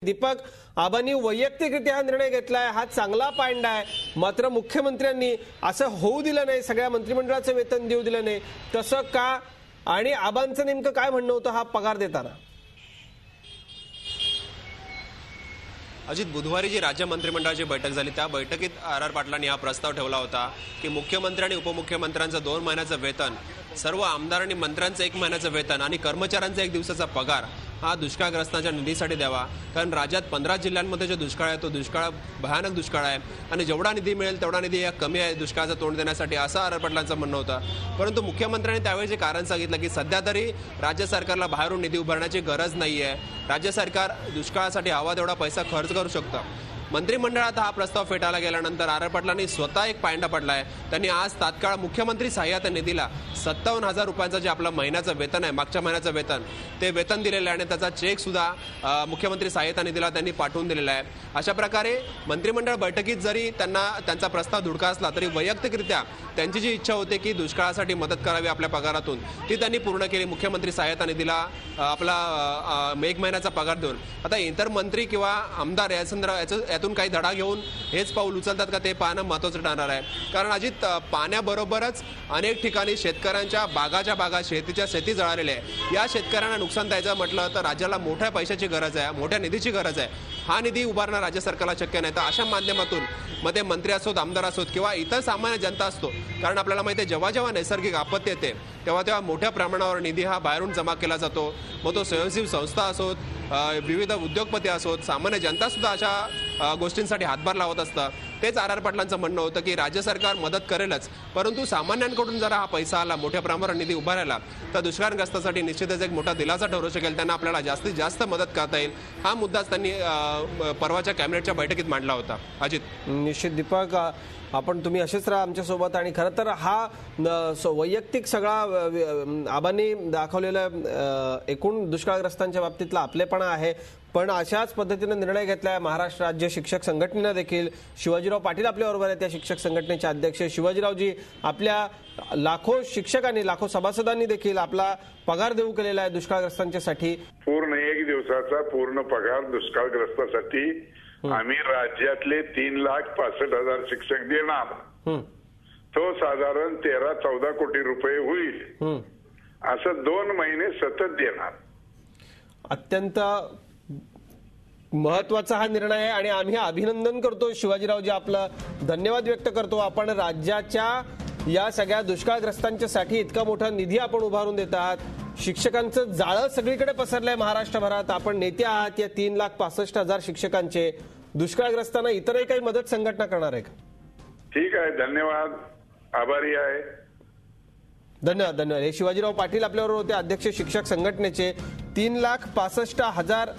दीपक आबांनी वैयक्तिकरित्या हा निर्णय घेतलाय, हा चांगला पायंडा आहे। मात्र मुख्यमंत्र्यांनी असं होऊ दिलं नाही, सगळ्या मंत्रिमंडळाचं वेतन देऊ दिलं नाही, तसं का? आणि आबांचं नेमकं काय म्हणणं होतं हा पगार देताना? अजित, बुधवारी जी राज्य मंत्रिमंडळाची बैठक झाली त्या बैठकीत आर पाटलांनी हा प्रस्ताव ठेवला होता की मुख्यमंत्री आणि उपमुख्यमंत्र्यांचं 2 महिन्याचं वेतन, सर्व आमदार आणि मंत्र्यांचं 1 महिन्याचं वेतन आणि कर्मचाऱ्यांचा 1 दिवसाचा पगार हा दुष्काळग्रस्तांच्या निधीसाठी द्यावा। कारण राज्यात 15 जिल्ह्यांमध्ये जो दुष्काळ आहे तो दुष्काळ भयानक दुष्काळ आहे आणि जेवढा निधी मिळेल तेवढा निधी कमी आहे दुष्काळाचं तोंड देण्यासाठी, असं आर पाटलांचं म्हणणं होतं। परंतु मुख्यमंत्र्यांनी त्यावेळी जे कारण सांगितलं की सध्या तरी राज्य सरकारला बाहेरून निधी उभारण्याची गरज नाही आहे, राज्य सरकार दुष्काळासाठी हवा तेवढा पैसा खर्च करू शकतं। मंत्रिमंडळात हा प्रस्ताव फेटाळला गेल्यानंतर आर पाटलांनी स्वतः एक पायंडा पडलाय। त्यांनी आज तात्काळ मुख्यमंत्री सहाय्यता निधीला 57,000 रुपयांचं जे आपलं महिन्याचं वेतन आहे, मागच्या महिन्याचं वेतन, ते वेतन दिलेलं आहे आणि त्याचा चेक सुद्धा मुख्यमंत्री सहाय्यता निधीला त्यांनी पाठवून दिलेला आहे। अशा प्रकारे मंत्रिमंडळ बैठकीत जरी त्यांचा प्रस्ताव धुडका असला तरी वैयक्तिकरित्या त्यांची जी इच्छा होती की दुष्काळासाठी मदत करावी आपल्या पगारातून, ती त्यांनी पूर्ण केली। मुख्यमंत्री सहाय्यता निधीला आपला 1 महिन्याचा पगार देऊन आता इतर मंत्री किंवा आमदार यातून काही धडा घेऊन हेच पाऊल उचलतात का ते पाहणं महत्त्वाचं ठरणार आहे। कारण अजित, पाण्याबरोबरच अनेक ठिकाणी शेतकऱ्यांच्या बागा शेतीच्या शेती जळालेल्या आहे। या शेतकऱ्यांना नुकसान द्यायचं म्हटलं तर राज्याला मोठ्या पैशाची गरज आहे, मोठ्या निधीची गरज आहे। हा निधी उभारणं राज्य सरकारला शक्य नाही, तर अशा माध्यमातून मध्ये मंत्री असोत, आमदार असोत किंवा इतर सामान्य जनता असतो, कारण आपल्याला माहिती आहे जेव्हा नैसर्गिक आपत्ती येते तेव्हा मोठ्या प्रमाणावर निधी हा बाहेरून जमा केला जातो। मग तो स्वयंसेवी संस्था असोत, विविध उद्योगपती असोत, सामान्य जनता सुद्धा अशा गोष्टींसाठी हातभार लावत असतं। तेच आर पाटलांचं म्हणणं होतं की राज्य सरकार मदत करेलच, परंतु सामान्यांकडून जर हा पैसा आला, मोठ्या प्रमाणावर निधी उभारायला, तर दुष्काळग्रस्तांसाठी निश्चितच एक मोठा दिलासा ठरू शकेल, त्यांना आपल्याला जास्तीत जास्त मदत करता येईल। हा मुद्दाच त्यांनी परवाच्या कॅबिनेटच्या बैठकीत मांडला होता। अजित, निश्चित दीपक, तुम्ही असेच राहा आमच्यासोबत। आणि खरं तर हा वैयक्तिक सगळा आबांनी दाखवलेला एकूण दुष्काळग्रस्तांच्या बाबतीतला आपलेपणा आहे, पण अशाच पद्धतीने निर्णय घेतलाय महाराष्ट्र राज्य शिक्षक संघटनेने देखील। शिवाजीराव पाटील आपल्याबरोबर आहेत, त्या शिक्षक संघटनेचे अध्यक्ष। शिवाजीरावजी, आपल्या लाखो शिक्षकांनी, लाखो सभासदांनी देखील आपला पगार देऊ केलेला आहे दुष्काळग्रस्तांच्यासाठी। पूर्ण 1 दिवसाचा पूर्ण पगार दुष्काळग्रस्तांसाठी आम्ही राज्यातले 3,65,000 शिक्षक देणार। तो साधारण 13-14 कोटी रुपये होईल, असं 2 महिने सतत देणार। अत्यंत महत्वाचा हा निर्णय आहे आणि आम्ही अभिनंदन करतो शिवाजीरावजी, आपलं धन्यवाद व्यक्त करतो। आपण राज्याच्या या सगळ्या दुष्काळग्रस्तांच्यासाठी इतका मोठा निधी आपण उभारून देत आहात। शिक्षकांचं जाळं सगळीकडे पसरलंय महाराष्ट्रभरात, आपण नेते आहात या 3,65,000 शिक्षकांचे। दुष्काळग्रस्तांना इतरही काही मदत संघटना करणार आहे का? ठीक आहे, धन्यवाद, आभारी आहे। धन्यवाद। हे शिवाजीराव पाटील आपल्याबरोबर होते, अध्यक्ष शिक्षक संघटनेचे। 3,65,000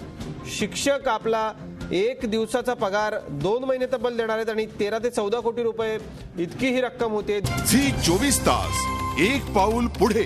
शिक्षक आपला 1 दिवसाचा पगार 2 महिने तब्बल देणार आहेत आणि 13 ते 14 कोटी रुपये इतकी ही रक्कम होते। झी 24 तास, एक पाऊल पुढे।